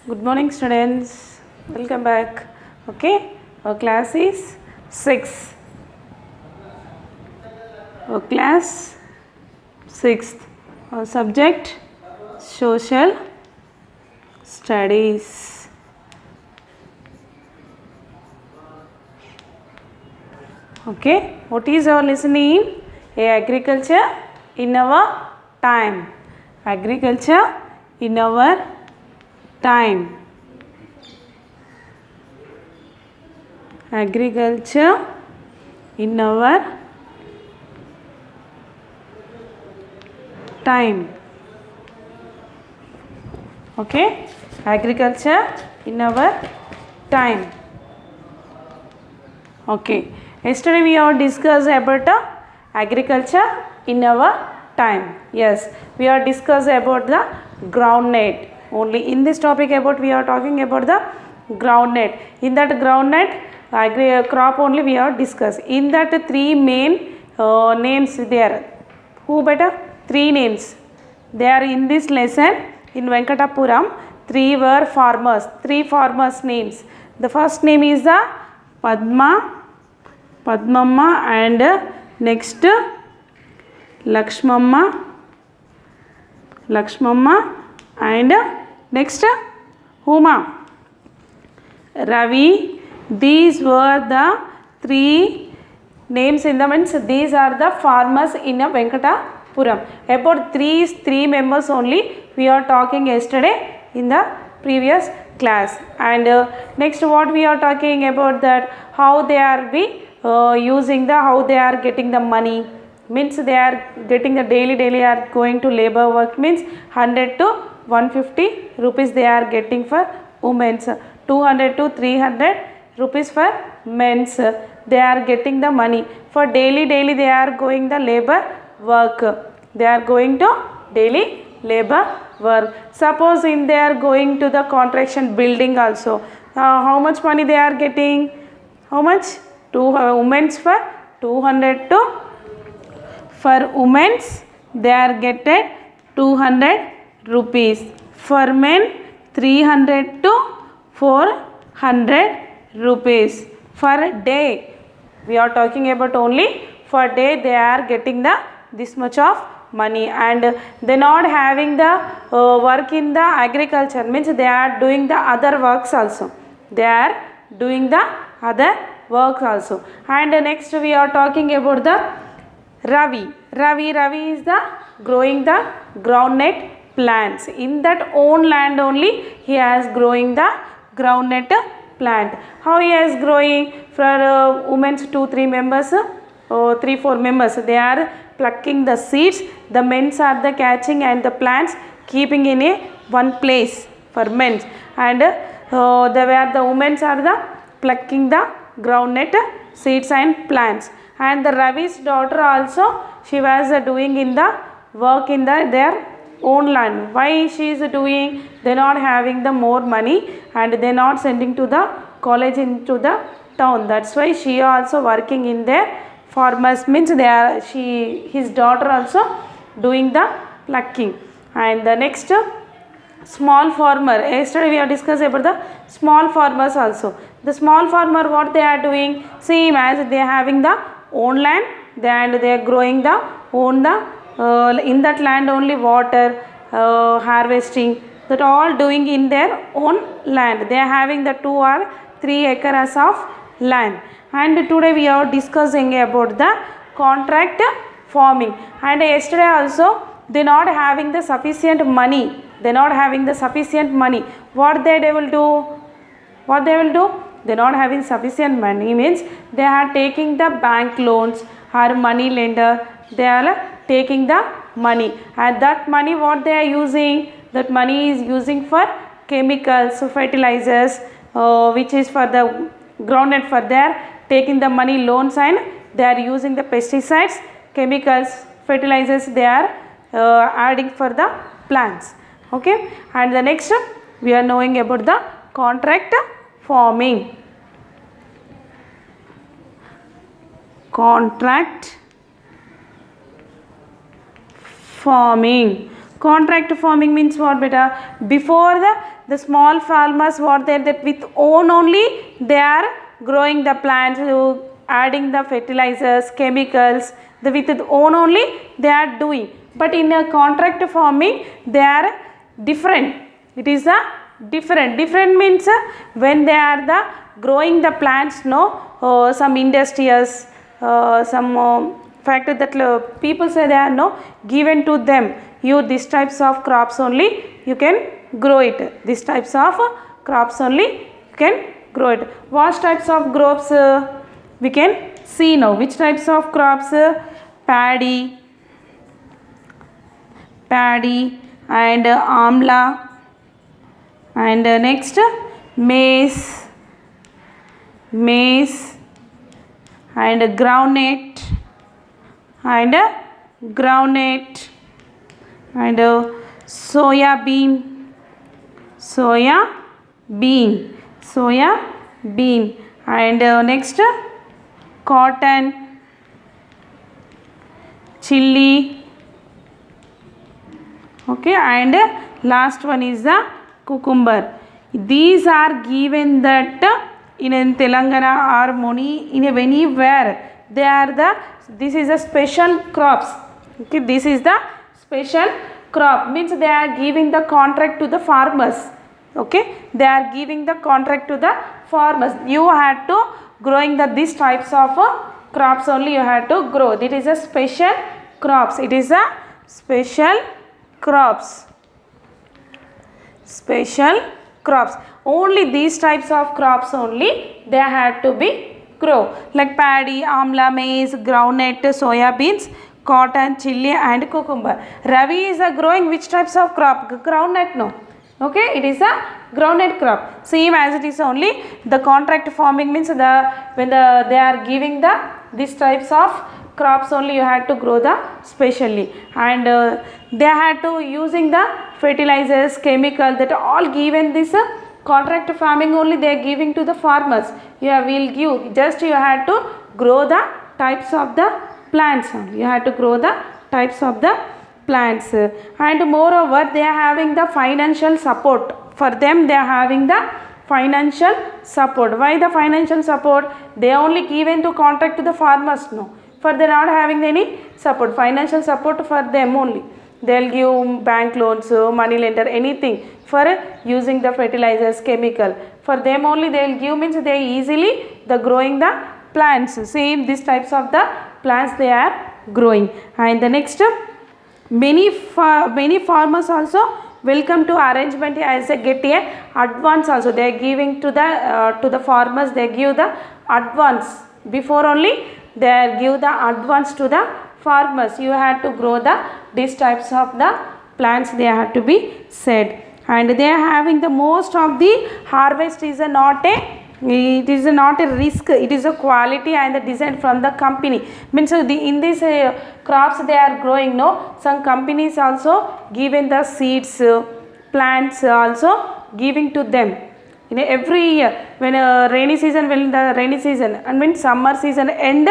Good morning, students. Welcome back. Okay, our class is 6. Our class 6th. Our subject social studies. Okay, what is our listening? Agriculture in our time. Agriculture in our time. Agriculture in our time. Okay, agriculture in our time. Okay, yesterday we have discussed about agriculture in our time. Yes, we are discussed about the groundnut. Only in this topic about we are talking about the groundnut. In that groundnut crop only we are discussed. In that three main names there. Who better? Three names. They are in this lesson in Venkatapuram. Three were farmers. Three farmers names. The first name is the Padma, Padmamma, and next Lakshmamma, and next Huma, Ravi. These were the three names in the means these are the farmers in a Venkatapuram. About three members only we are talking yesterday in the previous class. And next what we are talking about that how they are using the how they are getting the money, means they are getting the daily are going to labor work, means 100 to 150 rupees they are getting for women's, 200 to 300 rupees for men's. They are getting the money for daily they are going the labor work. They are going to daily labor work. Suppose in they are going to the construction building also, how much money they are getting? How much? Women's for 200 to, for women's they are getting 200 rupees, for men 300 to 400 rupees for day. We are talking about only for day they are getting the this much of money. And they not having the work in the agriculture, means they are doing the other works also. They are doing the other works also. And next we are talking about the Ravi. Ravi is the growing the groundnut plants. In that own land only he has growing the groundnut plant. How he is growing? For women's 2-3 members, 3-4 members, they are plucking the seeds. The men's are the catching and the plants keeping in a one place for men. And where the women's are the plucking the groundnut seeds and plants. And the Ravi's daughter also, she was doing in the work in their own land. Why she is doing? They not having the more money and they not sending to the college into the town. That's why she also working in their farmers, means they are his daughter also doing the plucking. And the next small farmer, yesterday we have discussed about the small farmers also. The small farmer, what they are doing? Same as they are having the own land, and they are growing the own the in that land only water harvesting, that all doing in their own land. They are having the 2 or 3 acres of land. And today we are discussing about the contract farming. And yesterday also they not having the sufficient money. They not having the sufficient money. What they will do? What they will do? They not having sufficient money, means they are taking the bank loans or money lender. They are taking the money, and that money what they are using? That money is using for chemicals, fertilizers, which is for the groundnut. For their taking the money loans, and they are using the pesticides, chemicals, fertilizers they are adding for the plants. Okay, and the next we are knowing about the contract farming. Contract farming. Contract farming means what beta? Before the the small farmers, what they that with own only they are growing the plants, adding the fertilizers, chemicals, with own only they are doing. But in a contract farming they are different. It is a different means when they are the growing the plants, no, some industries, some factor that people say they are no given to them, you these types of crops only you can grow it, these types of crops only you can grow it. What types of crops we can see now? Which types of crops? Paddy and amla, and next maize and groundnut and soya bean and next cotton, chili, okay, and last one is the cucumber. These are given that in Telangana or Moni in anywhere they are the, this is a special crops, okay, this is the special crop, means they are giving the contract to the farmers, okay, they are giving the contract to the farmers. You had to growing the these types of crops only you had to grow. It is a special crops, it is a special crops, only these types of crops only they had to be grow, like paddy, amla, maize, groundnut, soya beans, cotton, chili and cucumber. Ravi is a growing which types of crop? Groundnut, no, okay, it is a groundnut crop. Same as it is only the contract farming means when they are giving the these types of crops only you had to grow the specially, and they had to using the fertilizers, chemical, that all given this contract farming only they are giving to the farmers. You will give, just you had to grow the types of the plants only, you had to grow the types of the plants, and moreover they are having the financial support. For them they are having the financial support. Why the financial support? They are only given to contract to the farmers, no, for they are not having any support, financial support for them only. They will give bank loans, money lender, anything for using the fertilizers, chemical, for them only they will give, means they easily the growing the plants. Same these types of the plants they are growing. And the next, many farmers also welcome to arrangement as a get a advance also. They are giving to the farmers, they give the advance before only they are give the advance to the farmers. You had to grow these types of the plants they had to be said, and they are having the most of the harvest is not a risk, it is a quality and the design from the company. Means in these crops they are growing, no, some companies also given the seeds, plants also giving to them. In every year when rainy season, when the rainy season and when summer season end,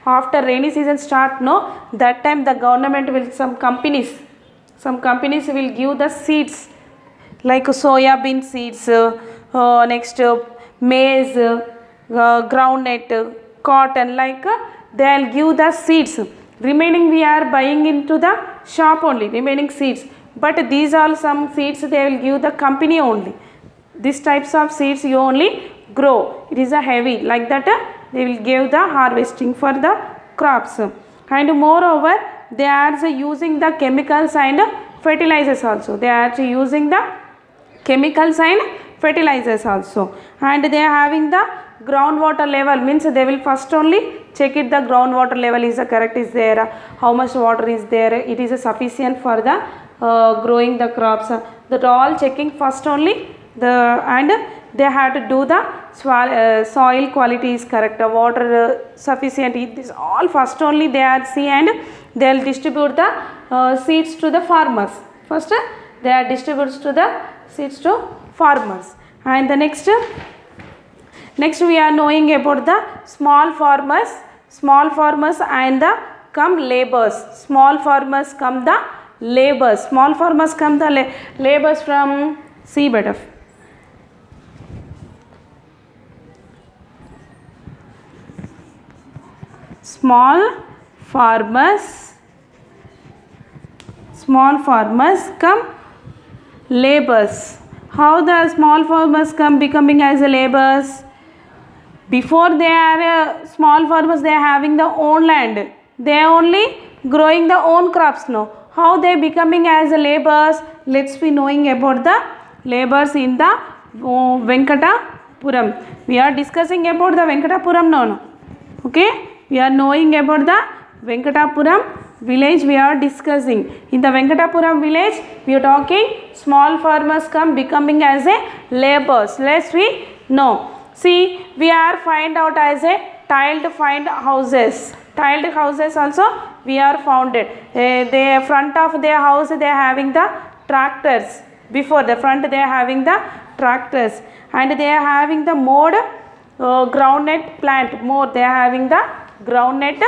after rainy season start, no, that time the government will, some companies will give the seeds like soya bean seeds, next maize, groundnut, cotton, like they will give the seeds. Remaining we are buying into the shop only, remaining seeds, but these are some seeds they will give the company only. These types of seeds you only grow, it is a heavy, like that they will give the harvesting for the crops. And moreover they are using the chemicals and fertilizers also, they are using the chemicals and fertilizers also, and they are having the groundwater level, means they will first only check it, the groundwater level is correct, is there, how much water is there, it is sufficient for the growing the crops, that all checking first only, and they have to do the soil quality is correct, water sufficient, this all first only they are see, and they will distribute the seeds to the farmers. First they are distributes to the seeds to farmers. And the next we are knowing about the small farmers and the come laborers. Small farmers come the laborers, small farmers come the laborers from see better. small farmers come laborers. How the small farmers come becoming as a laborers? Before they are small farmers, they are having the own land, they are only growing the own crops. No, how they becoming as a laborers? Let's be knowing about the laborers in the Venkatapuram. We are discussing about the Venkatapuram now. Okay, we are knowing about the Venkatapuram village. We are discussing in the Venkatapuram village. We are talking small farmers come becoming as a laborers. Let's we know. See, we are find out as a tiled find houses. Tiled houses also we are founded. The front of their house they are having the tractors. Before the front they are having the tractors, and they are having the mode groundnut plant. More they are having the groundnut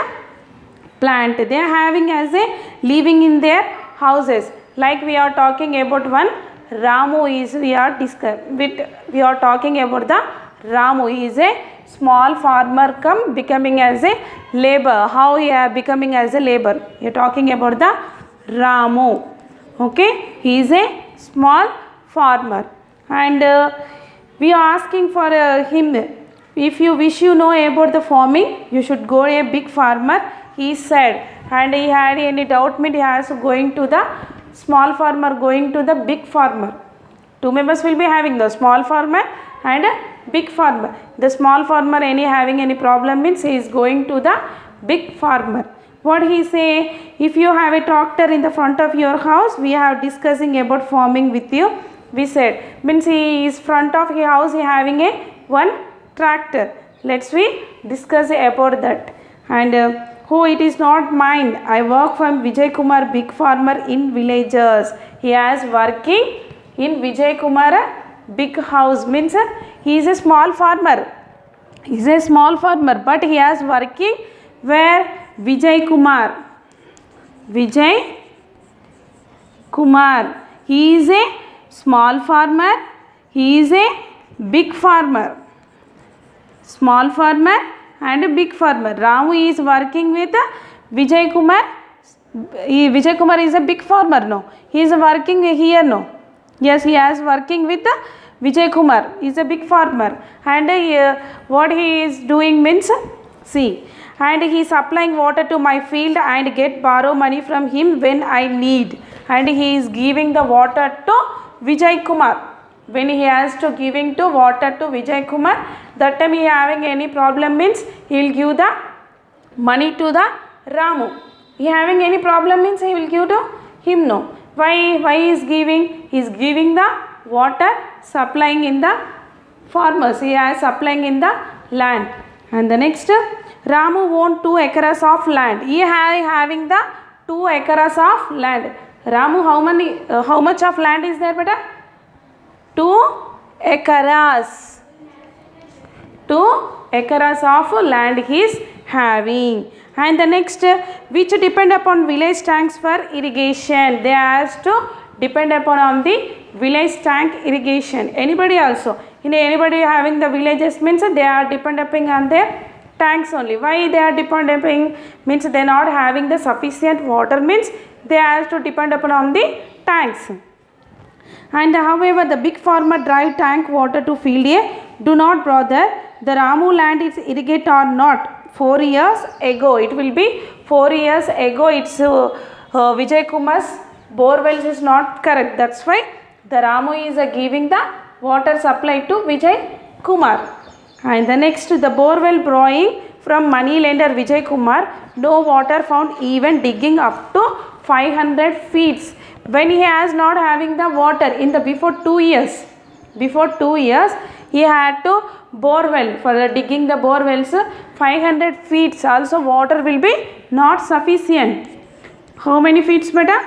plant. They are having as a living in their houses. Like we are talking about one Ramu is we are talking about the Ramu. He is a small farmer come becoming as a labor. How he are becoming as a labor? You are talking about the Ramu. Okay, he is a small farmer, and we are asking for him. If you wish you know about the farming, you should go a big farmer, he said. And he had any doubt mean he has going to the small farmer, going to the big farmer. Two members will be having the small farmer and a big farmer. The small farmer any having any problem means he is going to the big farmer. What he say? If you have a tractor in the front of your house, we have discussing about farming with you. We said means he is front of his house, he having a one tractor. Let's we discuss about that. And it is not mine. I work from Vijay Kumar, big farmer in villages. He is working in Vijay Kumar big house. Means he is a small farmer. He is a small farmer, but he is working where? Vijay Kumar. Vijay Kumar. He is a small farmer. He is a big farmer. Small farmer and a big farmer. Ramu is working with Vijay Kumar. Vijay Kumar is a big farmer. No, he is working here. No, yes, he is working with Vijay Kumar. He is a big farmer, and what he is doing means, see, and he is supplying water to my field and get borrow money from him when I need, and he is giving the water to Vijay Kumar. When he has to giving to water to Vijay Kumar, that time he having any problem means he will give the money to the Ramu. He having any problem means he will give to him. No, why he is giving? He is giving the water, supplying in the farmers. He is supplying in the land. And the next, Ramu owned 2 acres of land. He having the 2 acres of land. Ramu, how much of land is there, beta? 2 acres. 2 acres of land he is having. And the next, which depend upon village tanks for irrigation. They has to depend upon the village tank irrigation. Anybody also? Anybody having the villages means they are depending on their tanks only. Why they are depending? Means they are not having the sufficient water, means they have to depend upon the tanks. And however, the big farmer drive tank water to field A. Do not bother. The Ramu land is irrigated or not. 4 years ago, it will be 4 years ago. It's Vijay Kumar's borewells is not correct. That's why the Ramu is giving the water supply to Vijay Kumar. And the next, the borewell borrowing from money lender Vijay Kumar. No water found even digging up to 500 feet. When he has not having the water in the before 2 years, he had to borewell for digging the borewells 500 feet. Also water will be not sufficient. How many feet, beta?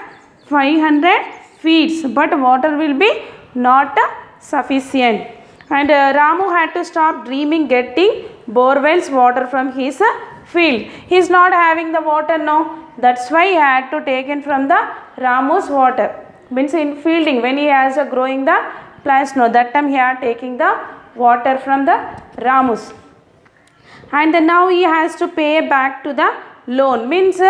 500 feet, but water will be not sufficient. And Ramu had to stop dreaming getting borewells water from his field. He is not having the water now. That's why he had to take in from the Ramu's water. Means in fielding, when he has growing the plants, no, that time he are taking the water from the Ramus. and then now he has to pay back to the loan. Means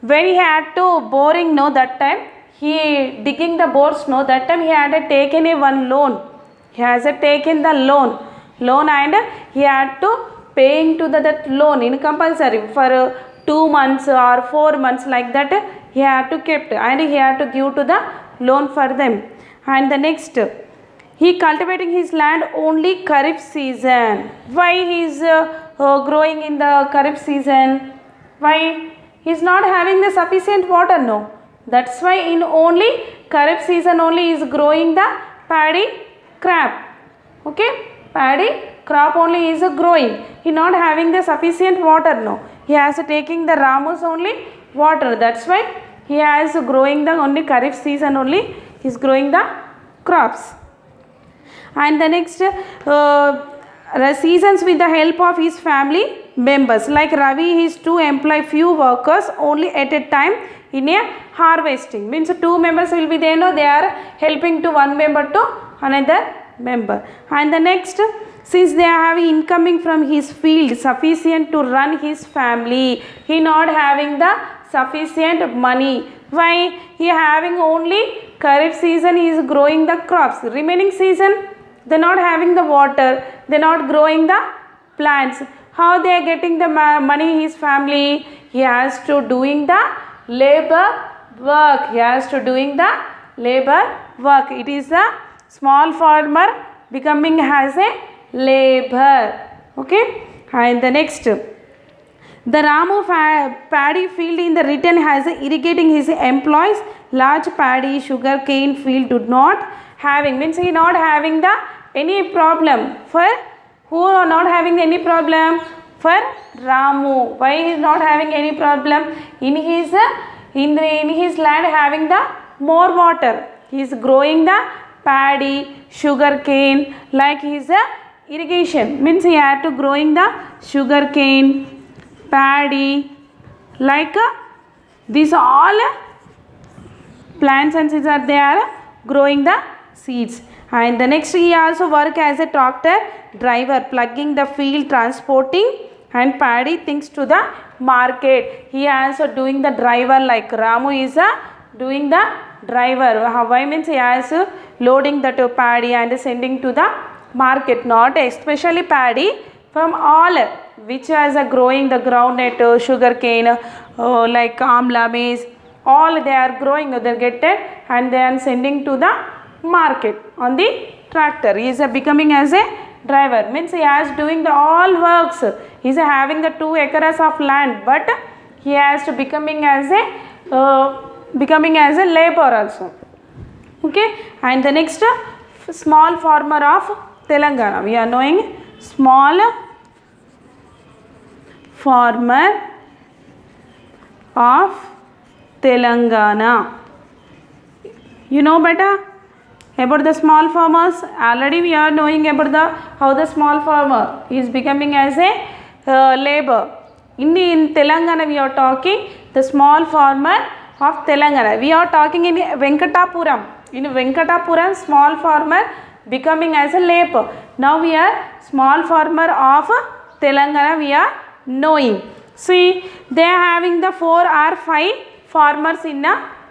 when he had to boring, no, that time he digging the bores, no, that time he had taken a one loan. He has taken the loan and he had to paying to that loan in compulsory for 2 months or 4 months, like that he had to kept, and he had to give to the loan for them. And the next, he cultivating his land only Kharif season. Why he is growing in the Kharif season? Why? He is not having the sufficient water, no. That's why in only Kharif season only is growing the paddy crop. Okay, paddy crop only is growing. He not having the sufficient water, no. He has taking the Ramus only water. That's why he has growing the only Kharif season only. He is growing the crops. And the next seasons with the help of his family members. Like Ravi is to employ few workers only at a time in a harvesting. Means 2 members will be there, no, they are helping to one member to another member. And the next, since they are having incoming from his field sufficient to run his family, he not having the sufficient money. Why? He having only Kharif season, he is growing the crops. Remaining season, they not having the water, they not growing the plants. How they are getting the money, his family? He has to doing the labor work. He has to doing the labor work. It is a small farmer becoming as a labor. Okay. And the next, the Ramu paddy field in the return has irrigating his employees. Large paddy sugar cane field do not having, means he not having the any problem. For who are not having any problem? For Ramu. Why he is not having any problem? In his land having the more water. He is growing the paddy, sugar cane, like his irrigation. Means he had to growing the sugar cane, paddy, like these all plants and seeds are there growing the seeds. And the next, he also work as a tractor driver, plugging the field, transporting and paddy things to the market. He also doing the driver, like Ramu is doing the driver. Why? Means he has loading the paddy and sending to the market. Not especially paddy, from all which has growing the groundnut, sugar cane, like amla, maize, all they are growing, they get it and they are sending to the market on the tractor. He is becoming as a driver. Means he has doing the all works. He is having the 2 acres of land, but he has to becoming as a labor also. Okay. And the next, small farmer of Telangana. We are knowing small farmer of Telangana. You know better about the small farmers. Already we are knowing about the how the small farmer is becoming as a labor. In Telangana we are talking the small farmer of Telangana. We are talking in Venkatapuram. In Venkatapuram, small farmer becoming as a labor. Now we are small farmer of Telangana we are knowing. See, they are having the 4 or 5 farmers in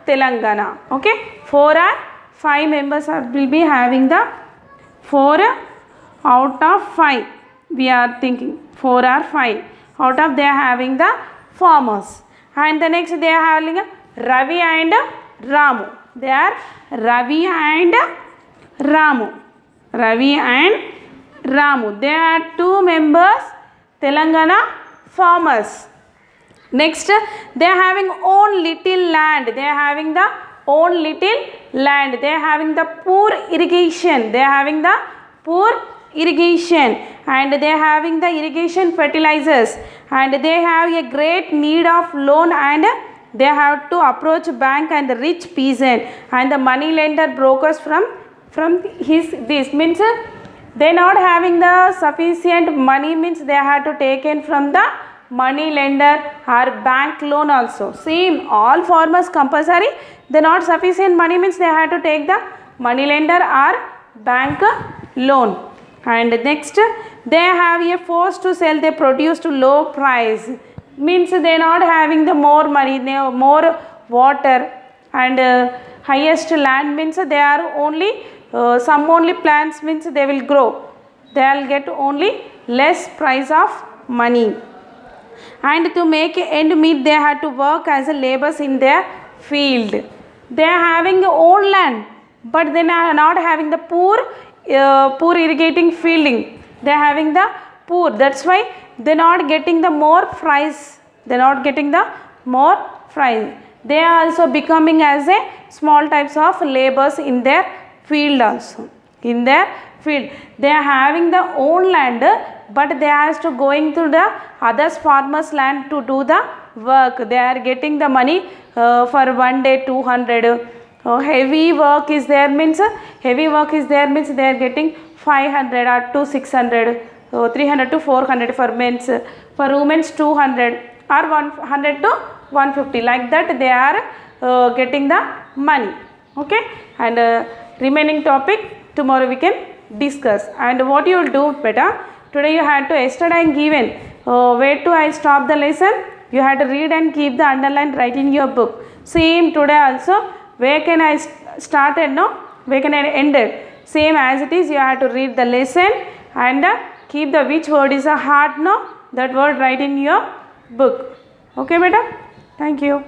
Telangana. Okay, 4 or 5 members will be having the 4 out of 5. We are thinking 4 or 5 out of they are having the farmers. And the next, they are having Ravi and Ramu. They are Ravi and Ramu. Ravi and Ramu. They are 2 members, Telangana farmers. Next, they are having own little land. They are having the own little land. They are having the poor irrigation. They are having the poor irrigation, and they are having the irrigation fertilizers, and they have a great need of loan, and they have to approach bank and the rich peasant and the money lender brokers from this means they not having the sufficient money, means they have to take in from the money lender or bank loan also. Same, all farmers compulsory, they not sufficient money, means they have to take the money lender or bank loan. And next, they have a force to sell their produce to low price, means they are not having the more money, they have more water and highest land, means they are only some only plants, means they will grow, they will get only less price of money, and to make end meet they had to work as a laborers in their field. They are having own land, but they are not having the poor irrigating fielding, they are having the poor, that's why they are not getting the more price, they are not getting the more price. They are also becoming as a small types of laborers in their field also, in their field. They are having the own land, but they has to going to the others farmers land to do the work. They are getting the money for one day 200. Heavy work is there, means heavy work is there, means they are getting 500 or to 600, 300 to 400 for men's, for women's 200 or 100 to 150, like that they are getting the money. Okay, and remaining topic tomorrow we can discuss. And what you will do beta, today you had to yesterday I given where to I stop the lesson, you had to read and keep the underline right in your book. Same today also, where can I started, no, where can I ended, same as it is, you have to read the lesson and keep the which word is a hard, no, that word right in your book. Okay beta, thank you.